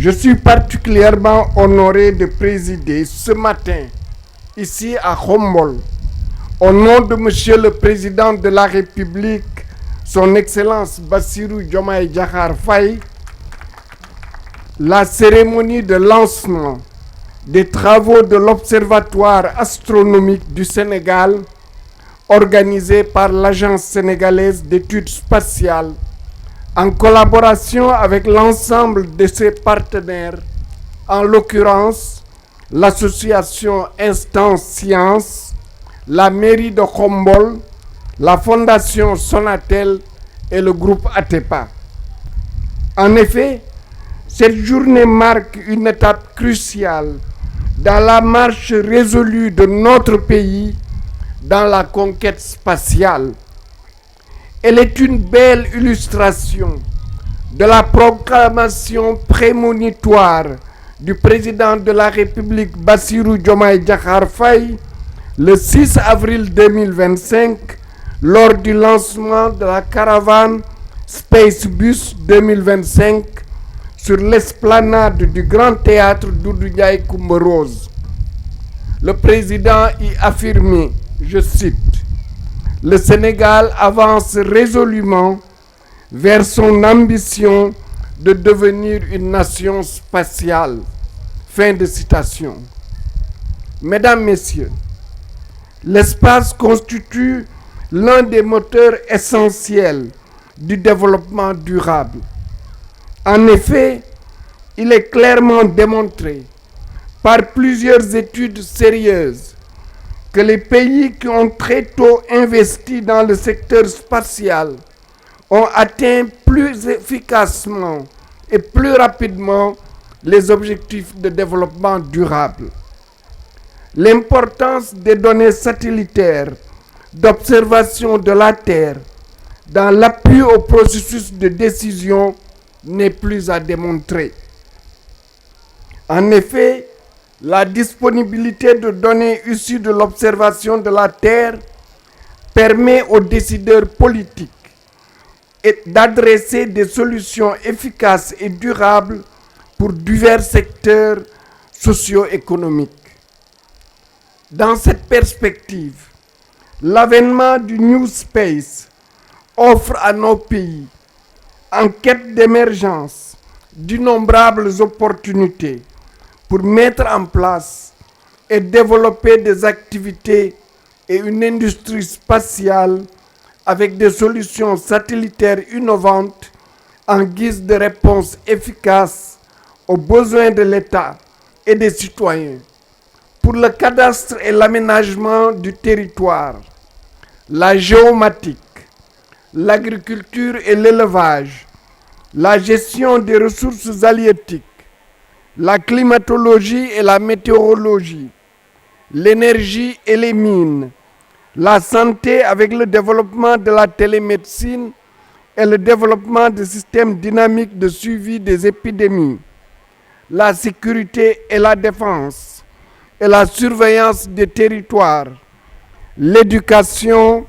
Je suis particulièrement honoré de présider ce matin, ici à Khombole, au nom de Monsieur le Président de la République, Son Excellence Bassirou Diomaye Diakhar Faye, la cérémonie de lancement des travaux de l'Observatoire astronomique du Sénégal, organisée par l'Agence sénégalaise d'études spatiales, en collaboration avec l'ensemble de ses partenaires, en l'occurrence l'association Instance Science, la mairie de Khombole, la fondation Sonatel et le groupe Atepa. En effet, cette journée marque une étape cruciale dans la marche résolue de notre pays dans la conquête spatiale. Elle est une belle illustration de la proclamation prémonitoire du président de la République Bassirou Diomaye Diakhar Faye le 6 avril 2025 lors du lancement de la caravane Spacebus 2025 sur l'esplanade du Grand Théâtre Doudou Ndiaye Coumba Rose. Le président y affirmait, je cite, « Le Sénégal avance résolument vers son ambition de devenir une nation spatiale. » Fin de citation. Mesdames, Messieurs, l'espace constitue l'un des moteurs essentiels du développement durable. En effet, il est clairement démontré par plusieurs études sérieuses que les pays qui ont très tôt investi dans le secteur spatial ont atteint plus efficacement et plus rapidement les objectifs de développement durable. L'importance des données satellitaires d'observation de la Terre dans l'appui au processus de décision n'est plus à démontrer. En effet, la disponibilité de données issues de l'observation de la Terre permet aux décideurs politiques d'adresser des solutions efficaces et durables pour divers secteurs socio-économiques. Dans cette perspective, l'avènement du New Space offre à nos pays, en quête d'émergence, d'innombrables opportunités pour mettre en place et développer des activités et une industrie spatiale avec des solutions satellitaires innovantes en guise de réponse efficace aux besoins de l'État et des citoyens. Pour le cadastre et l'aménagement du territoire, la géomatique, l'agriculture et l'élevage, la gestion des ressources halieutiques, la climatologie et la météorologie, l'énergie et les mines, la santé avec le développement de la télémédecine et le développement de systèmes dynamiques de suivi des épidémies, la sécurité et la défense et la surveillance des territoires, l'éducation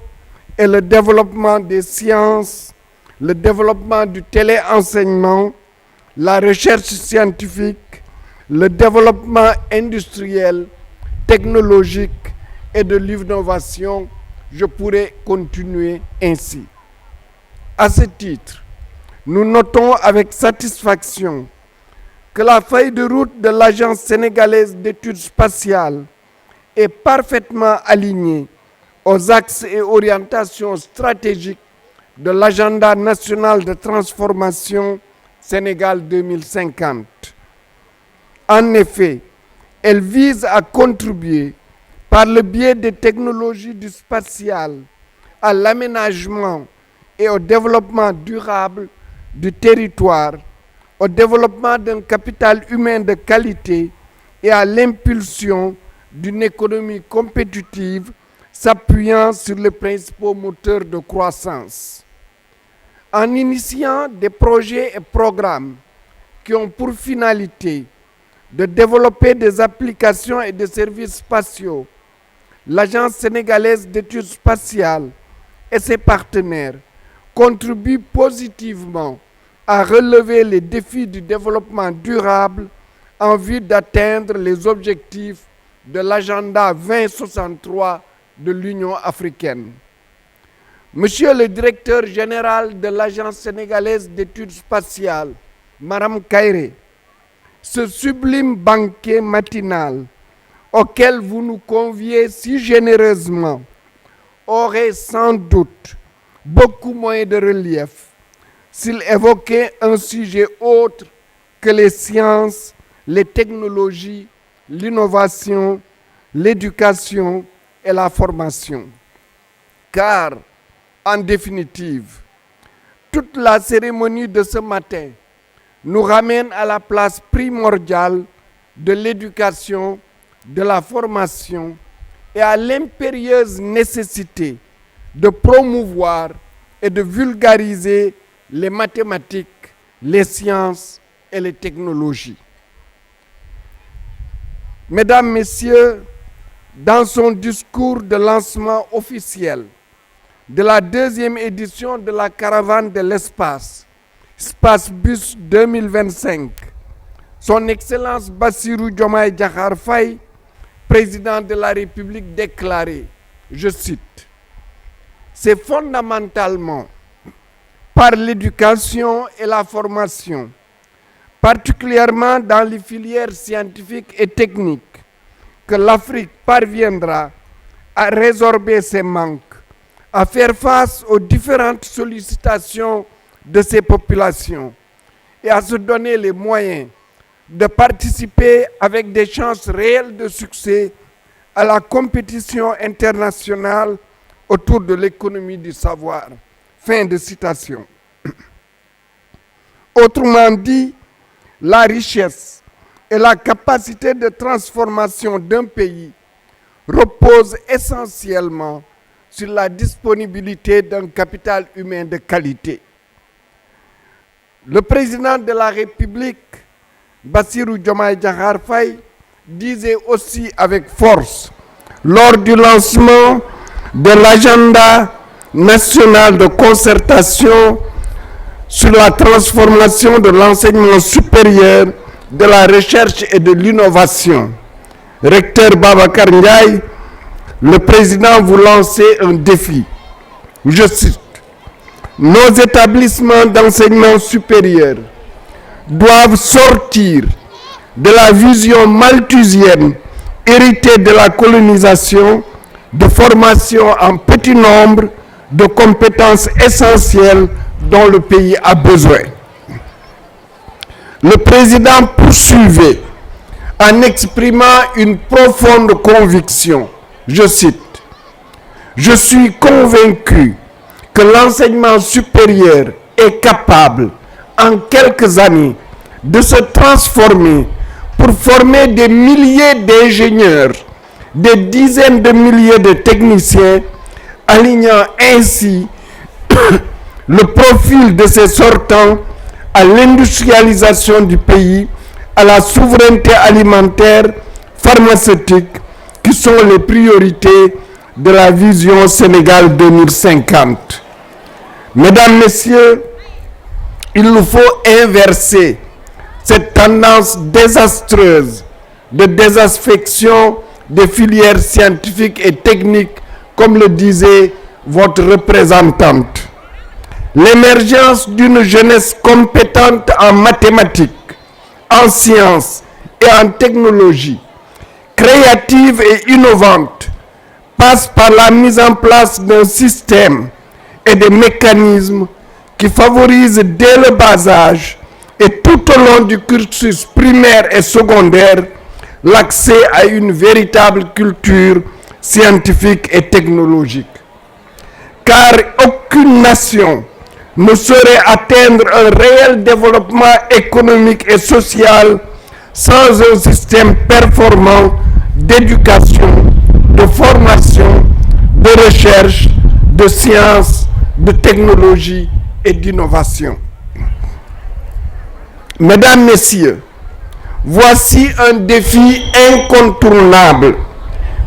et le développement des sciences, le développement du téléenseignement, la recherche scientifique, le développement industriel, technologique et de l'innovation, je pourrais continuer ainsi. À ce titre, nous notons avec satisfaction que la feuille de route de l'Agence sénégalaise d'études spatiales est parfaitement alignée aux axes et orientations stratégiques de l'agenda national de transformation Sénégal 2050. En effet, elle vise à contribuer par le biais des technologies du spatial à l'aménagement et au développement durable du territoire, au développement d'un capital humain de qualité et à l'impulsion d'une économie compétitive s'appuyant sur les principaux moteurs de croissance. En initiant des projets et programmes qui ont pour finalité de développer des applications et des services spatiaux, l'Agence sénégalaise d'études spatiales et ses partenaires contribuent positivement à relever les défis du développement durable en vue d'atteindre les objectifs de l'agenda 2063 de l'Union africaine. Monsieur le directeur général de l'Agence sénégalaise d'études spatiales, Maram Kairé, ce sublime banquet matinal auquel vous nous conviez si généreusement aurait sans doute beaucoup moins de relief s'il évoquait un sujet autre que les sciences, les technologies, l'innovation, l'éducation et la formation. Car, en définitive, toute la cérémonie de ce matin nous ramène à la place primordiale de l'éducation, de la formation et à l'impérieuse nécessité de promouvoir et de vulgariser les mathématiques, les sciences et les technologies. Mesdames, Messieurs, dans son discours de lancement officiel de la deuxième édition de la Caravane de l'espace, Spacebus 2025, son Excellence Bassirou Diomaye Diakhar Faye, président de la République, déclarait, je cite, « C'est fondamentalement par l'éducation et la formation, particulièrement dans les filières scientifiques et techniques, que l'Afrique parviendra à résorber ses manques, à faire face aux différentes sollicitations de ses populations et à se donner les moyens de participer avec des chances réelles de succès à la compétition internationale autour de l'économie du savoir. » Fin de citation. Autrement dit, la richesse et la capacité de transformation d'un pays reposent essentiellement sur la disponibilité d'un capital humain de qualité. Le président de la République, Bassirou Diomaye Diakhar Faye, disait aussi avec force lors du lancement de l'agenda national de concertation sur la transformation de l'enseignement supérieur, de la recherche et de l'innovation. Recteur Babacar Ndiaye, le président vous lançait un défi. Je cite, « Nos établissements d'enseignement supérieur doivent sortir de la vision malthusienne héritée de la colonisation, de formation en petit nombre, de compétences essentielles dont le pays a besoin. » Le président poursuivait en exprimant une profonde conviction. Je cite, « Je suis convaincu que l'enseignement supérieur est capable, en quelques années, de se transformer pour former des milliers d'ingénieurs, des dizaines de milliers de techniciens, alignant ainsi le profil de ses sortants à l'industrialisation du pays, à la souveraineté alimentaire, pharmaceutique, qui sont les priorités de la vision Sénégal 2050. Mesdames, Messieurs, il nous faut inverser cette tendance désastreuse de désaffection des filières scientifiques et techniques, comme le disait votre représentante. L'émergence d'une jeunesse compétente en mathématiques, en sciences et en technologie, créative et innovante, passe par la mise en place d'un système et des mécanismes qui favorisent dès le bas âge et tout au long du cursus primaire et secondaire l'accès à une véritable culture scientifique et technologique. Car aucune nation ne saurait atteindre un réel développement économique et social sans un système performant d'éducation, de formation, de recherche, de sciences, de technologie et d'innovation. Mesdames, Messieurs, voici un défi incontournable,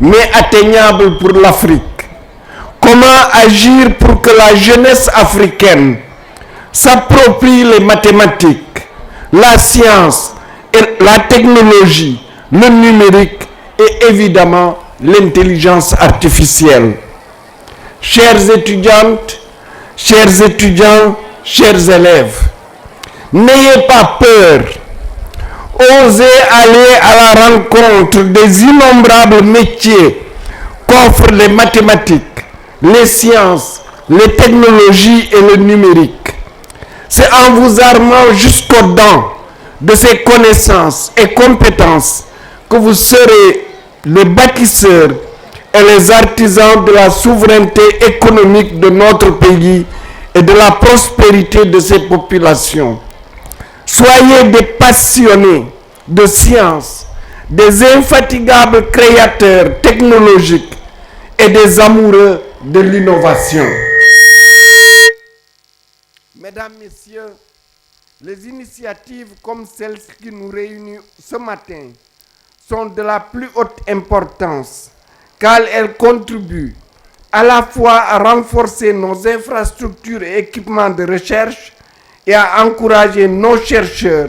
mais atteignable pour l'Afrique. Comment agir pour que la jeunesse africaine s'approprient les mathématiques, la science, et la technologie, le numérique et évidemment l'intelligence artificielle. Chères étudiantes, chers étudiants, chers élèves, n'ayez pas peur. Osez aller à la rencontre des innombrables métiers qu'offrent les mathématiques, les sciences, les technologies et le numérique. C'est en vous armant jusqu'aux dents de ces connaissances et compétences que vous serez les bâtisseurs et les artisans de la souveraineté économique de notre pays et de la prospérité de ses populations. Soyez des passionnés de science, des infatigables créateurs technologiques et des amoureux de l'innovation. Mesdames, Messieurs, les initiatives comme celle qui nous réunit ce matin sont de la plus haute importance car elles contribuent à la fois à renforcer nos infrastructures et équipements de recherche et à encourager nos chercheurs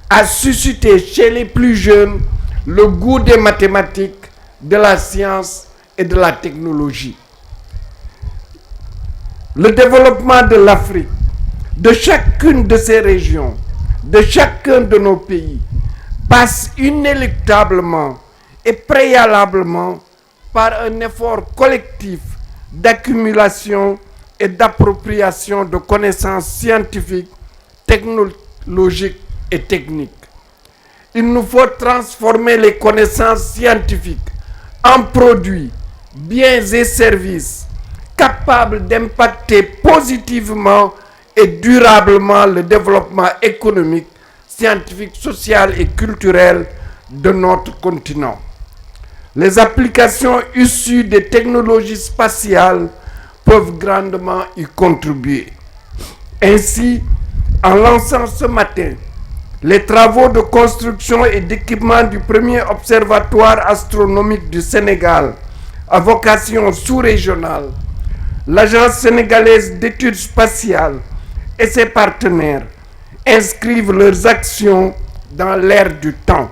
à susciter chez les plus jeunes le goût des mathématiques, de la science et de la technologie. Le développement de l'Afrique, de chacune de ces régions, de chacun de nos pays, passe inéluctablement et préalablement par un effort collectif d'accumulation et d'appropriation de connaissances scientifiques, technologiques et techniques. Il nous faut transformer les connaissances scientifiques en produits, biens et services capables d'impacter positivement et durablement le développement économique, scientifique, social et culturel de notre continent. Les applications issues des technologies spatiales peuvent grandement y contribuer. Ainsi, en lançant ce matin les travaux de construction et d'équipement du premier observatoire astronomique du Sénégal à vocation sous-régionale, l'Agence sénégalaise d'études spatiales et ses partenaires inscrivent leurs actions dans l'ère du temps.